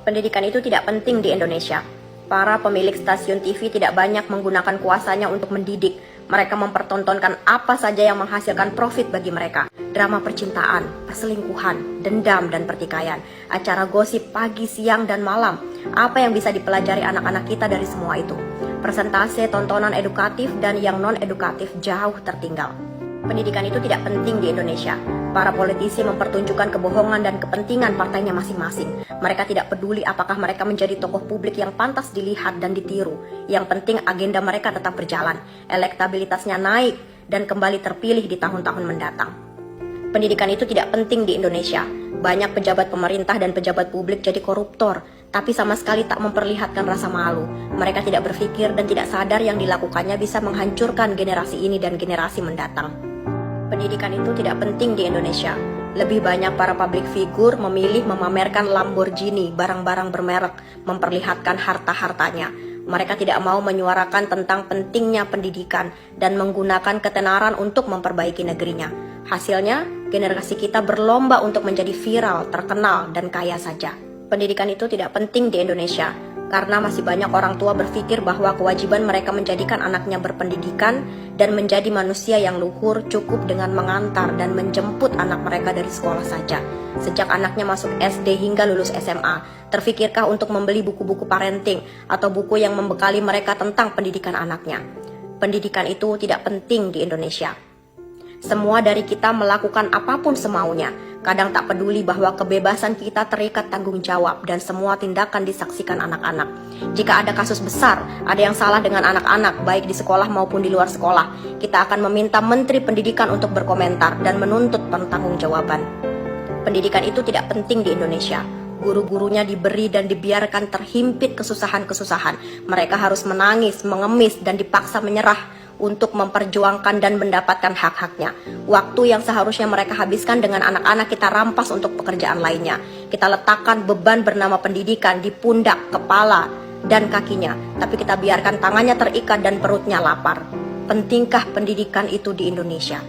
Pendidikan itu tidak penting di Indonesia. Para pemilik stasiun TV tidak banyak menggunakan kuasanya untuk mendidik. Mereka mempertontonkan apa saja yang menghasilkan profit bagi mereka. Drama percintaan, perselingkuhan, dendam dan pertikaian, acara gosip pagi, siang, dan malam. Apa yang bisa dipelajari anak-anak kita dari semua itu? Persentase tontonan edukatif dan yang non-edukatif jauh tertinggal. Pendidikan itu tidak penting di Indonesia. Para politisi mempertunjukkan kebohongan dan kepentingan partainya masing-masing. Mereka tidak peduli apakah mereka menjadi tokoh publik yang pantas dilihat dan ditiru. Yang penting agenda mereka tetap berjalan, elektabilitasnya naik, dan kembali terpilih di tahun-tahun mendatang. Pendidikan itu tidak penting di Indonesia. Banyak pejabat pemerintah dan pejabat publik jadi koruptor, tapi sama sekali tak memperlihatkan rasa malu. Mereka tidak berpikir dan tidak sadar yang dilakukannya bisa menghancurkan generasi ini dan generasi mendatang. Pendidikan itu tidak penting di Indonesia. Lebih banyak para public figure memilih memamerkan Lamborghini, barang-barang bermerek, memperlihatkan harta-hartanya. Mereka tidak mau menyuarakan tentang pentingnya pendidikan dan menggunakan ketenaran untuk memperbaiki negerinya. Hasilnya, generasi kita berlomba untuk menjadi viral, terkenal, dan kaya saja. Pendidikan itu tidak penting di Indonesia, karena masih banyak orang tua berpikir bahwa kewajiban mereka menjadikan anaknya berpendidikan dan menjadi manusia yang luhur cukup dengan mengantar dan menjemput anak mereka dari sekolah saja. Sejak anaknya masuk SD hingga lulus SMA, terfikirkah untuk membeli buku-buku parenting atau buku yang membekali mereka tentang pendidikan anaknya? Pendidikan itu tidak penting di Indonesia. Semua dari kita melakukan apapun semaunya. Kadang tak peduli bahwa kebebasan kita terikat tanggung jawab dan semua tindakan disaksikan anak-anak. Jika ada kasus besar, ada yang salah dengan anak-anak, baik di sekolah maupun di luar sekolah, kita akan meminta Menteri Pendidikan untuk berkomentar dan menuntut pertanggungjawaban. Pendidikan itu tidak penting di Indonesia. Guru-gurunya diberi dan dibiarkan terhimpit kesusahan-kesusahan. Mereka harus menangis, mengemis, dan dipaksa menyerah untuk memperjuangkan dan mendapatkan hak-haknya. Waktu yang seharusnya mereka habiskan dengan anak-anak kita rampas untuk pekerjaan lainnya. Kita letakkan beban bernama pendidikan di pundak, kepala, dan kakinya. Tapi kita biarkan tangannya terikat dan perutnya lapar. Pentingkah pendidikan itu di Indonesia?